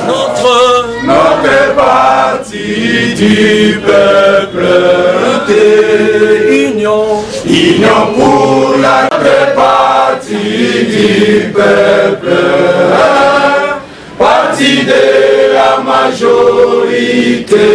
Notre parti du peuple, union pour la parti du peuple, parti de la majorité,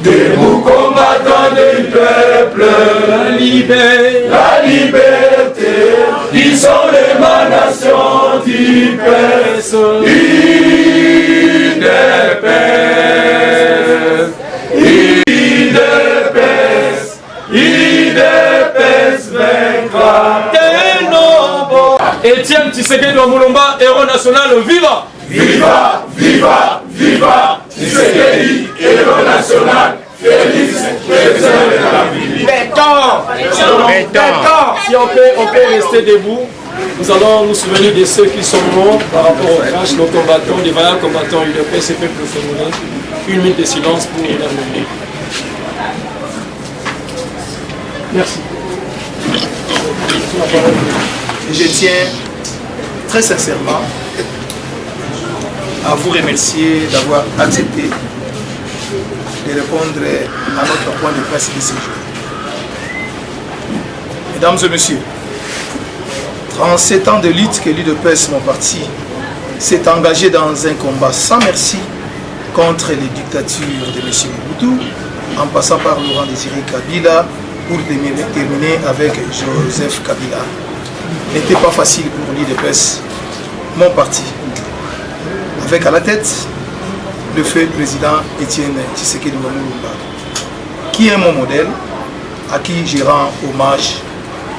Debout combattant du peuple, la liberté, ils sont l'émanation du peuple, UDPS vaincra. Étienne Tshisekedi wa Mulumba, héros national, viva! Viva, viva, viva, Tshisekedi, héros national, Félix, président de la République. Si on peut rester debout, nous allons nous souvenir de ceux qui sont morts par rapport au crash, nos combattants, les vaillants combattants UDPS et peuple féminin. 1 minute de silence pour les dames. Merci. Et je tiens très sincèrement à vous remercier d'avoir accepté de répondre à notre point de presse de ce jour. Mesdames et messieurs, 37 ans de lutte que l'UDPS, mon parti, s'est engagé dans un combat sans merci contre les dictatures de M. Mobutu, en passant par Laurent Désiré Kabila pour terminer avec Joseph Kabila. N'était pas facile pour l'UDPS, mon parti, avec à la tête le feu président Étienne Tshisekedi wa Mulumba, qui est mon modèle, à qui je rends hommage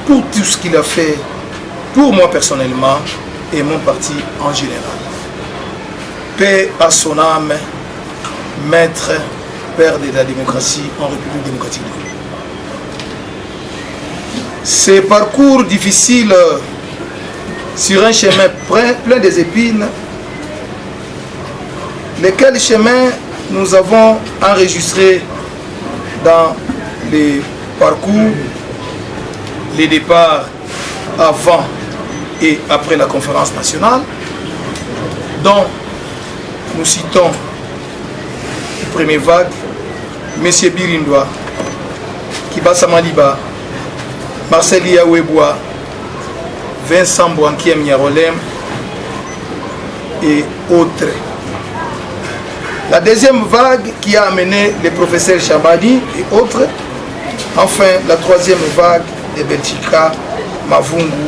pour tout ce qu'il a fait pour moi personnellement et mon parti en général. Paix à son âme, maître, père de la démocratie en République démocratique du Congo. Ces parcours difficiles sur un chemin plein des épines, lesquels chemins nous avons enregistrés dans les parcours, les départs avant et après la conférence nationale, dont nous citons la première vague, M. Birindwa, Kibasa Maliba, Marcel Yaoueboua, Vincent Bouankiem Nyarolem et autres. La deuxième vague qui a amené le professeur Chabani et autres. Enfin, la troisième vague de Belchika, Mavungu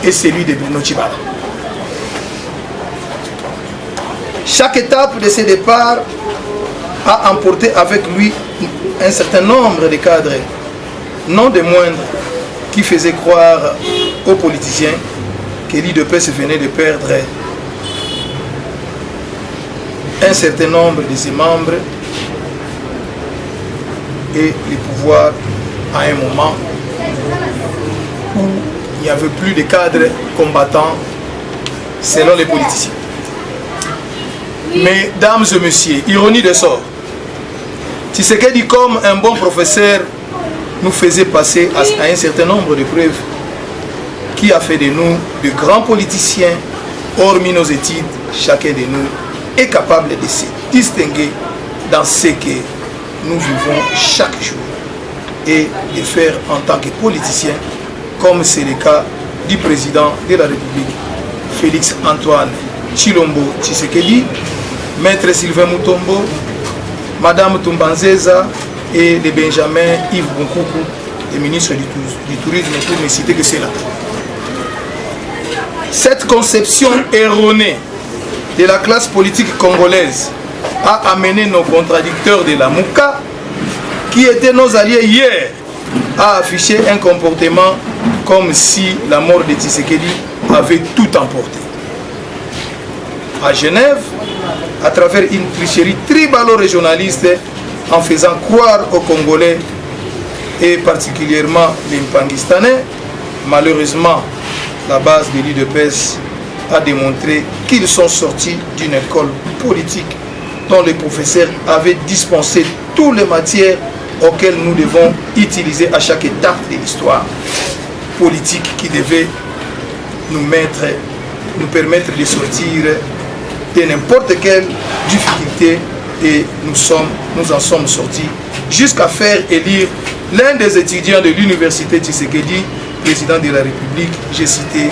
et celui de Bruno Tshibala. Chaque étape de ces départs a emporté avec lui un certain nombre de cadres, non des moindres, qui faisaient croire aux politiciens que l'UDPS venait de perdre un certain nombre de ses membres et les pouvoirs à un moment où il n'y avait plus de cadres combattants selon les politiciens. Mesdames et messieurs, ironie de sort, Tshisekedi, comme un bon professeur, nous faisait passer à un certain nombre de preuves qui a fait de nous de grands politiciens. Hormis nos études, chacun de nous est capable de se distinguer dans ce que nous vivons chaque jour et de faire en tant que politicien, comme c'est le cas du président de la République, Félix Antoine Tshilombo Tshisekedi, Maître Sylvain Mutombo, Madame Tumbanzeza et le Benjamin Yves Bonkoukou, le ministre du Tourisme, pour ne citer que cela. Cette conception erronée de la classe politique congolaise a amené nos contradicteurs de la Mouka, qui étaient nos alliés hier, à afficher un comportement comme si la mort de Tshisekedi avait tout emporté. À Genève, à travers une tricherie tribalo-régionaliste, en faisant croire aux Congolais et particulièrement les Mpangistanais. Malheureusement, la base de l'UDPS a démontré qu'ils sont sortis d'une école politique dont les professeurs avaient dispensé toutes les matières auxquelles nous devons utiliser à chaque étape de l'histoire politique qui devait nous permettre de sortir de n'importe quelle difficulté, et nous en sommes sortis jusqu'à faire élire l'un des étudiants de l'université Tshisekedi, président de la République, j'ai cité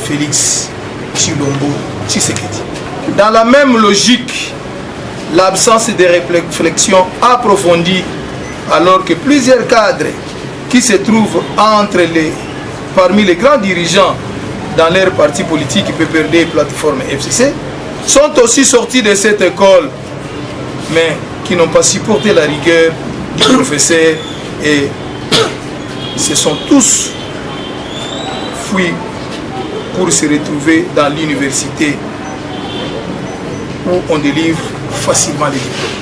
Félix Tshilombo Tshisekedi. Dans la même logique, l'absence de réflexion approfondie, alors que plusieurs cadres qui se trouvent parmi les grands dirigeants dans leur parti politique PPRD et plateforme FCC, sont aussi sortis de cette école, mais qui n'ont pas supporté la rigueur du professeur et se sont tous fuis pour se retrouver dans l'université où on délivre facilement les diplômes.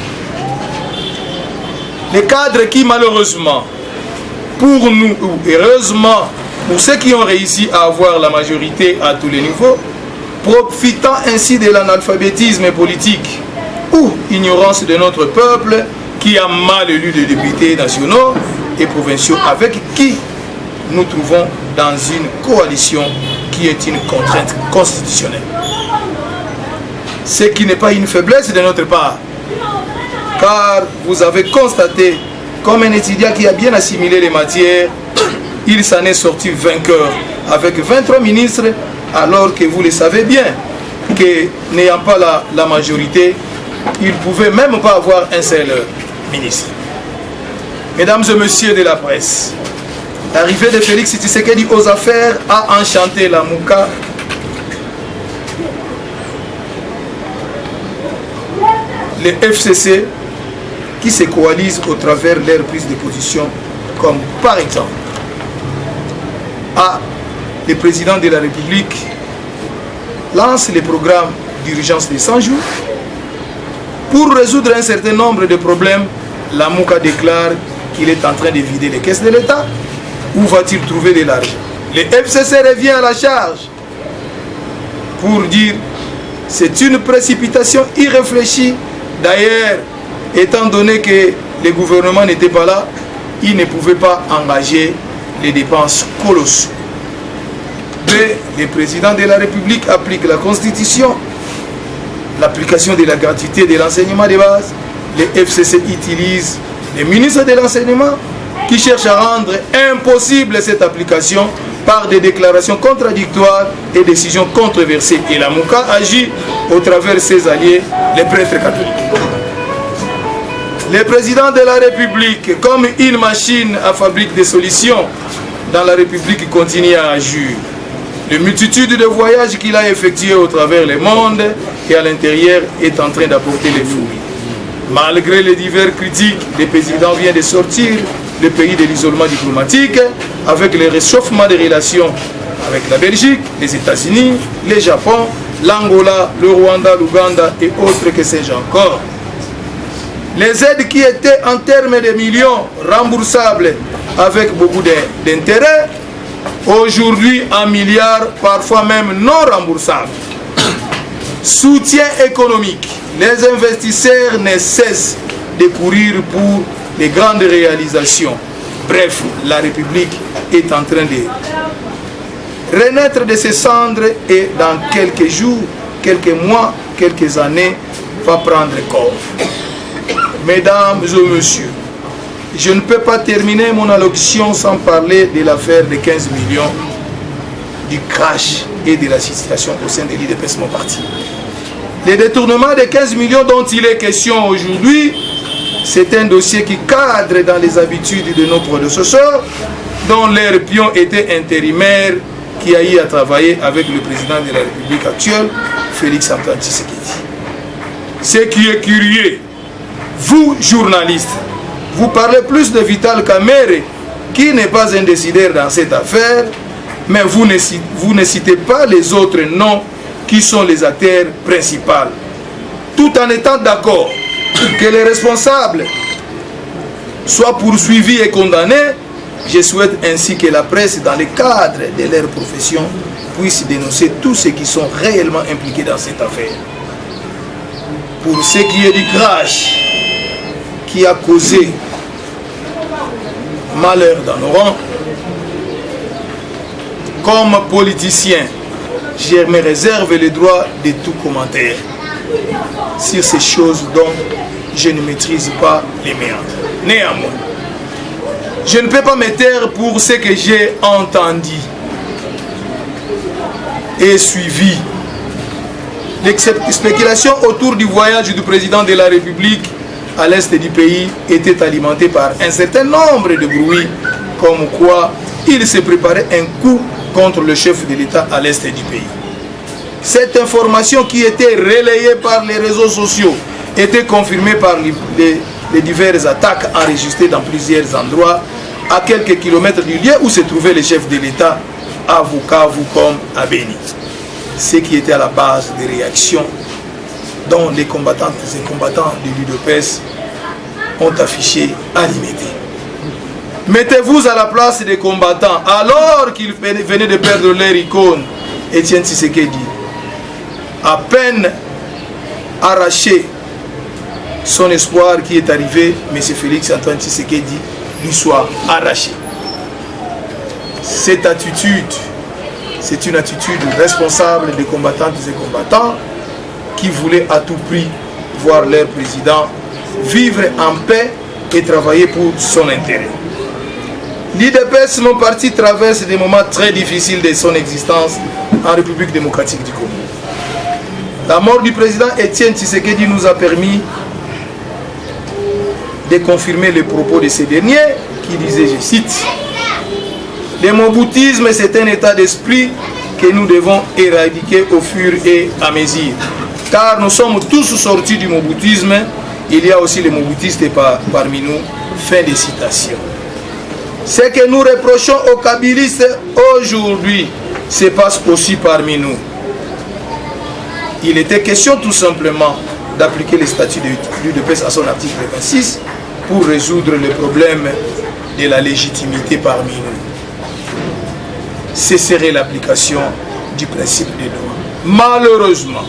Les cadres qui, malheureusement, pour nous, ou heureusement, pour ceux qui ont réussi à avoir la majorité à tous les niveaux, profitant ainsi de l'analphabétisme politique ou ignorance de notre peuple qui a mal élu des députés nationaux et provinciaux avec qui nous trouvons dans une coalition qui est une contrainte constitutionnelle. Ce qui n'est pas une faiblesse de notre part, car vous avez constaté, comme un étudiant qui a bien assimilé les matières, il s'en est sorti vainqueur avec 23 ministres, alors que vous le savez bien que n'ayant pas la majorité, il ne pouvait même pas avoir un seul ministre. Mesdames et messieurs de la presse, l'arrivée de Félix Tshisekedi aux affaires a enchanté la Mouka. Les FCC qui se coalisent au travers de leur prise de position, comme par exemple le président de la République lance le programme d'urgence de 100 jours. Pour résoudre un certain nombre de problèmes, la Mouka déclare qu'il est en train de vider les caisses de l'État. Où va-t-il trouver de l'argent? Le FCC revient à la charge pour dire c'est une précipitation irréfléchie. D'ailleurs, étant donné que le gouvernement n'était pas là, il ne pouvait pas engager les dépenses colossales. Mais le président de la République applique la Constitution, l'application de la gratuité de l'enseignement de base. Le FCC utilise les ministres de l'enseignement qui cherchent à rendre impossible cette application par des déclarations contradictoires et décisions controversées. Et la Mouka agit au travers de ses alliés, les prêtres catholiques. Le président de la République, comme une machine à fabriquer des solutions dans la République, continue à agir. La multitude de voyages qu'il a effectués au travers le monde et à l'intérieur est en train d'apporter les fruits. Malgré les divers critiques, le président vient de sortir le pays de l'isolement diplomatique avec le réchauffement des relations avec la Belgique, les États-Unis, le Japon, l'Angola, le Rwanda, l'Ouganda et autres que sais-je encore. Les aides qui étaient en termes de millions remboursables avec beaucoup d'intérêts, aujourd'hui en milliards, parfois même non remboursables. Soutien économique. Les investisseurs ne cessent de courir pour les grandes réalisations. Bref, la République est en train de renaître de ses cendres et dans quelques jours, quelques mois, quelques années, va prendre corps. Mesdames et messieurs, je ne peux pas terminer mon allocution sans parler de l'affaire de 15 millions, du crash et de la situation au sein de l'UDPS, mon parti. Le détournement de 15 millions dont il est question aujourd'hui, c'est un dossier qui cadre dans les habitudes de nos prédécesseurs, dont leur pion était intérimaire, qui a eu à travailler avec le président de la République actuelle, Félix Antoine Tshisekedi. Ce qui est curieux, vous, journalistes, vous parlez plus de Vital Kamerhe, qui n'est pas un décideur dans cette affaire, mais vous ne citez pas les autres noms qui sont les acteurs principaux, tout en étant d'accord que les responsables soient poursuivis et condamnés. Je souhaite ainsi que la presse, dans le cadre de leur profession, puisse dénoncer tous ceux qui sont réellement impliqués dans cette affaire. Pour ce qui est du crash qui a causé malheur dans nos rangs, comme politicien, je me réserve le droit de tout commentaire sur ces choses dont je ne maîtrise pas les méandres. Néanmoins, je ne peux pas me taire pour ce que j'ai entendu et suivi. Les spéculations autour du voyage du président de la République à l'est du pays étaient alimentées par un certain nombre de bruits, comme quoi il se préparait un coup contre le chef de l'État à l'est du pays. Cette information qui était relayée par les réseaux sociaux était confirmée par les diverses attaques enregistrées dans plusieurs endroits à quelques kilomètres du lieu où se trouvait le chef de l'État à Bukavu comme à Beni. Ce qui était à la base des réactions dont les combattantes et combattants de l'UDPS ont affiché à l'imiter. Mettez-vous à la place des combattants alors qu'ils venaient de perdre leur icône, Étienne Tshisekedi, à peine arraché son espoir qui est arrivé, M. Félix Antoine Tshisekedi lui soit arraché. Cette attitude, c'est une attitude responsable des combattantes et combattants qui voulaient à tout prix voir leur président vivre en paix et travailler pour son intérêt. L'UDPS, mon parti, traverse des moments très difficiles de son existence en République démocratique du Congo. La mort du président Étienne Tshisekedi nous a permis de confirmer les propos de ce dernier qui disait, je cite, « Le moboutisme, c'est un état d'esprit que nous devons éradiquer au fur et à mesure. Car nous sommes tous sortis du moboutisme, il y a aussi les moboutistes parmi nous. » Fin de citation. Ce que nous reprochons aux kabylistes aujourd'hui se passe aussi parmi nous. Il était question tout simplement d'appliquer les statuts de l'UDPS à son article 26 pour résoudre le problème de la légitimité parmi nous. Ce serait l'application du principe des droits. Malheureusement,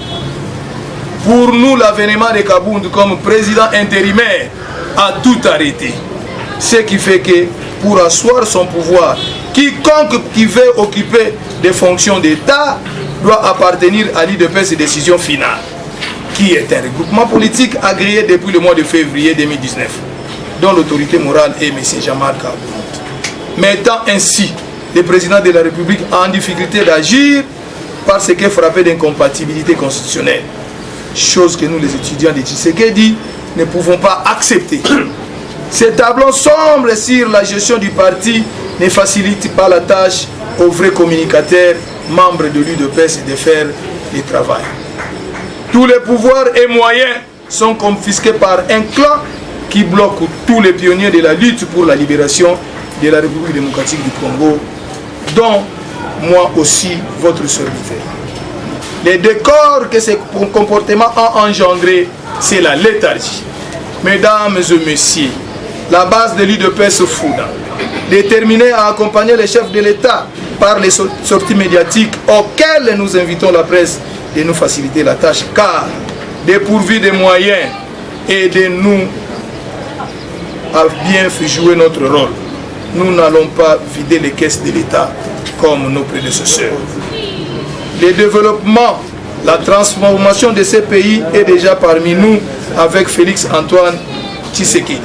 pour nous, l'avènement de Kabound comme président intérimaire a tout arrêté. Ce qui fait que pour asseoir son pouvoir, quiconque qui veut occuper des fonctions d'État doit appartenir à l'UDPS décision finale, qui est un regroupement politique agréé depuis le mois de février 2019, dont l'autorité morale est M. Jean-Marc Kabound, mettant ainsi le président de la République en difficulté d'agir parce que frappé d'incompatibilité constitutionnelle, chose que nous les étudiants de Tshisekedi ne pouvons pas accepter. Ce tableau sombre sur la gestion du parti ne facilite pas la tâche aux vrais communicateurs, membres de l'UDPS, de faire le travail. Tous les pouvoirs et moyens sont confisqués par un clan qui bloque tous les pionniers de la lutte pour la libération de la République démocratique du Congo, dont moi aussi, votre serviteur. Les décors que ce comportement a engendré, c'est la léthargie. Mesdames et messieurs, la base de l'UDPS Fouda, déterminée à accompagner les chefs de l'État par les sorties médiatiques auxquelles nous invitons la presse de nous faciliter la tâche, car dépourvu des moyens, aidez-nous à bien jouer notre rôle. Nous n'allons pas vider les caisses de l'État comme nos prédécesseurs. Le développement, la transformation de ces pays est déjà parmi nous avec Félix Antoine Tshisekedi.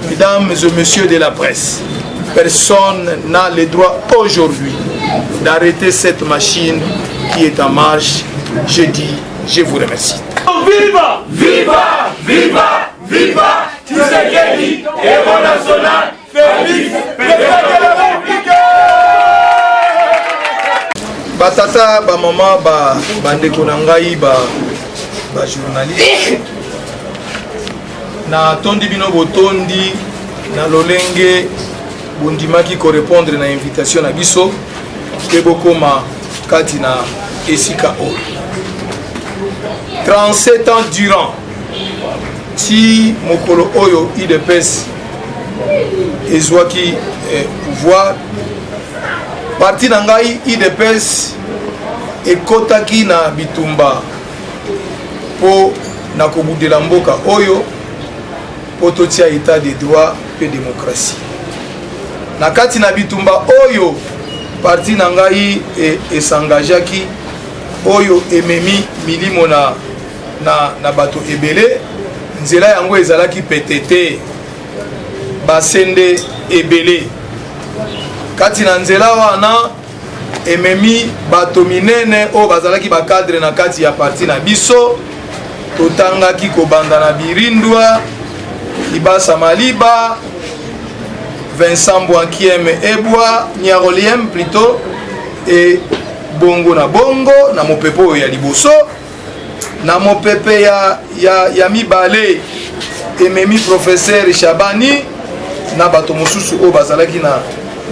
Mesdames et messieurs de la presse, personne n'a le droit aujourd'hui d'arrêter cette machine qui est en marche. Je dis, je vous remercie. Viva, viva, viva, viva Tshisekedi, héros national, Félix, président de la République. Batata, ba maman, ba ndeko na ngai, ba journaliste. Na tondi bino botondi na lolenge bondimaki korépondre na invitation na biso ke bokoma kati na esika oyo. 37 ans durant ti mokolo oyo UDPS ezwaki pouvoir parti na ngai IDPS ekotaki na bitumba po na kobudela mboka oyo po totia état de droit pe démocratie na kati na bitumba oyo parti na ngai esangageaki oyo ememi milimo na bato ebele nzela yango ezalaki petete basende ebele kati na nzela wana ememi bato minene oyo bazalaki bakadre na kati ya parti na biso totangaki kobanda na Birindwa Libasa Maliba Vincent Bouankiem Ebwa Nyaroliem plutôt et bongo na mopepe oyo ya liboso na mopepe ya mibale ememi professeur Chabani na bato mosusu oyo bazalaki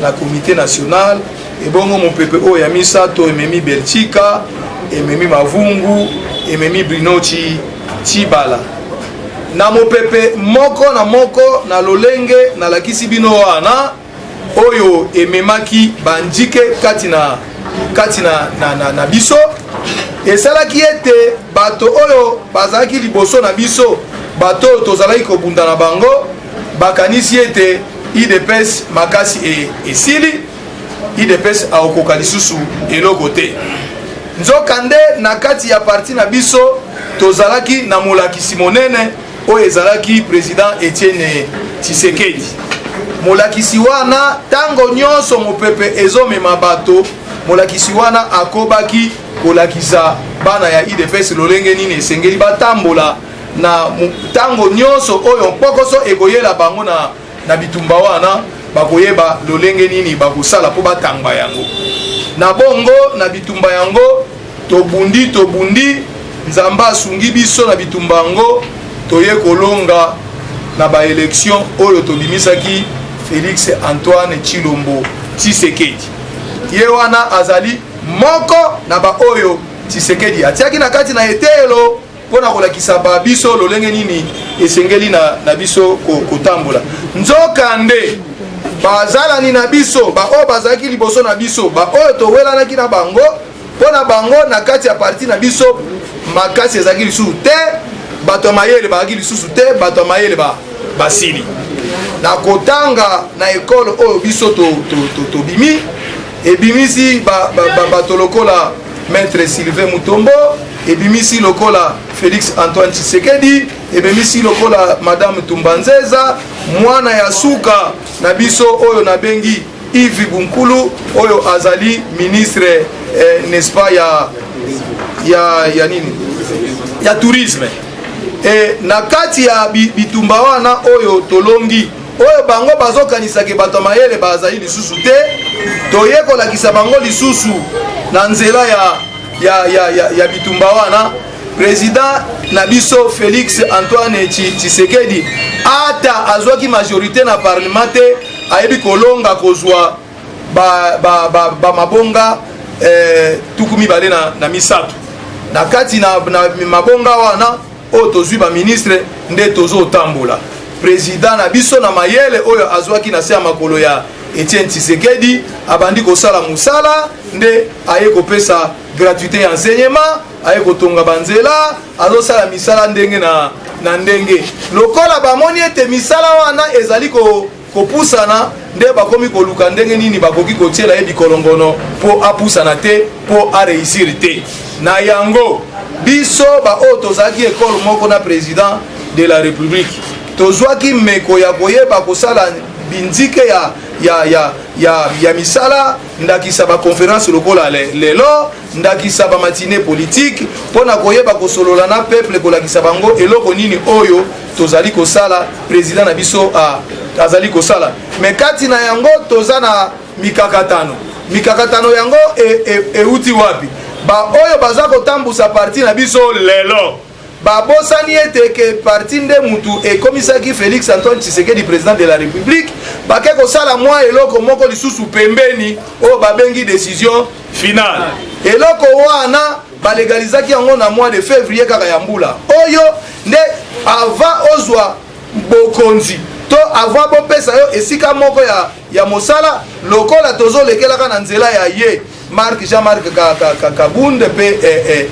na comité national et bongo mopepe oyo ya misato ememi Belchika ememi Mavungu ememi Bruno Chibala na mopepe moko na lolenge na lakisi bino wana oyo ememaki banjike kati na biso esalaki ete bato oyo bazalaki liboso na biso bato tozalaki kobunda na bango bakanisi ete IDPS makasi esili IDPS aokoka lisusu eloko te nzokande na kati ya parti na biso tozalaki na molakisi monene oyo ezalaki président Etienne Tshisekedi molakisi wana tango nyonso mopepe ezomema bato molakisi wana akobaki kolakisa bana ya IDPS lolenge nini esengeli batambola na tango nyonso oyo mpokoso ekoyela bango na bitumba wana bakoyeba lolenge nini bakosala po batangba yango na bongo na bitumba yango tobundi nzambe asungi biso na bitumba yango toye kolonga na ba élection oyo tobimisaki Félix Antoine Tshilombo Tshisekedi ye wana azali moko na ba oyo Tshisekedi atiaki na kati na etelo pona kolakisa ba biso lolenge nini esengeli na biso kotambola nzokande bazalani na biso ba oyo bazalaki liboso na biso ba oyo towelanaki na bango pona bango na kati ya parti na biso makasi ezalaki lisusu te bato mayele bazalaki lisusu te bato mayele basili na kotanga na ekole oyo biso tobimi ebimisi bato lokola maître Sylvain Mutombo ebimisi lokola Félix Antoine Tshisekedi ebimisi lokola madame Tumbanzeza mwana ya suka na biso oyo na bengi Yves Bunkulu oyo azali ministre n'est-ce pas ya nini ya tourisme na kati ya bitumba wana oyo tolongi oyo bango bazokanisaki bato mayele bazali lisusu te toye kolakisa bango lisusu na nzela ya bitumba wana président na biso Félix Antoine Tshisekedi ata azwaki majorité na parlement te ayebi kolonga kozwa ba mabonga tuku mibale na misato na kati na mabonga wana oyo tozwi ba ministre nde tozotambola président na biso na mayele oyo azwaki na se ya makolo ya Etienne Tshisekedi abandi kosala musala nde aye kopesa gratuité ya enseignement aye kotonga banzela azosala misala ndenge na ndenge lokola bamoni ete misala wana ezali kopusana nde bakomi koluka ndenge nini bakoki kotiela ye bikolongono po apusana te po areisir te na yango biso baoyo tozalaki ekole moko na président de la république tozwaki meko ya koyeba kosala bindike ya misala ndakisa baconférence lokola lelo ndakisa bamatine politique mpona koyeba kosolola na peuple kolakisa bango eloko nini oyo tozali kosala président na biso azali kosala me kati na yango toza na mikakatano yango euti wapi oyo baza kotambusa parti na biso lelo babosani ete ke parti nde mutu ekomisaki Félix Antoine Tshisekedi président de la République bake kosala mwa eloko moko lisusu pembeni oyo babengi décision finale eloko wana balegalizaki yango na mois de février kaka ya mbula oyo nde avant ozwa bokonzi to avant bopesa yo esika moko ya mosala lokola tozolekelaka na nzela ya ye Jean-Marc Kabunde pe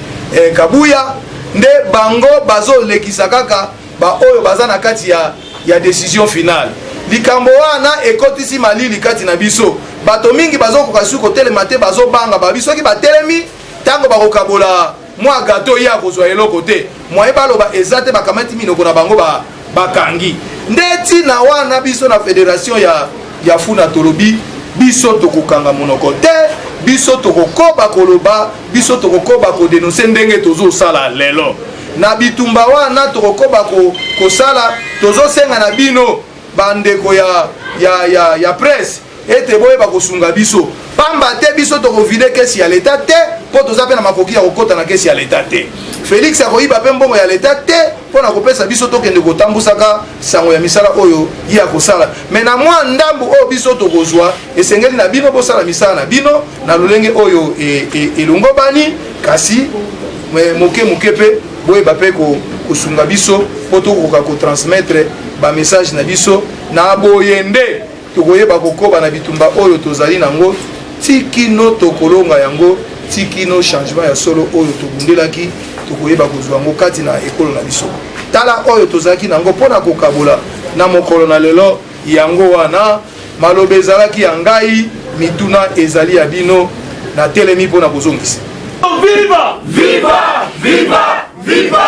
Kabuya nde bango bazolekisa kaka ba oyo baza na kati ya décision finale likambo wana ekotisi malili kati na biso bato mingi bazokoka su kotelema te bazobanga babiso soki batelemi ntango bakokabola mwa gato ya kozwa eloko te mwaye baloba eza te bakamati minoko na bango bakangi ndeti na wana biso na fédération ya funa tolobi biso tokokanga monoko te biso tokokoba koloba biso tokokoba kodenonse ndenge tozosala lelo na bitumba wana tokokoba kosala tozosenga na bino bandeko ya presse ete boyeba kosunga biso pamba te biso tokovide kesi ya leta te mpo toza mpe na makoki ya kokota na kesi ya leta te Félix akoyiba mpe mbongo ya leta te mpo na kopesa biso tokende kotambusaka sango ya misala oyo ye akosala me na mwa ndambu oyo biso tokozwa esengeli na bino bosala misala na bino na lolenge oyo elongobani kasi moke mpe boyeba mpe kosunga biso mpo tokoka kotransmettre bamessage na biso na boyende tokoyeba kokoba na bitumba oyo tozali nango tikino tokolonga yango tikino changement ya solo oyo tobundelaki tokoyeba kozwa yango kati na ekolo na biso tala oyo tozalaki nango mpona kokabola na mokolo na lelo yango wana maloba ezalaki ya ngai mituna ezali ya bino na telemi mpona kozongisa Viva! Viva! Viva! Viva!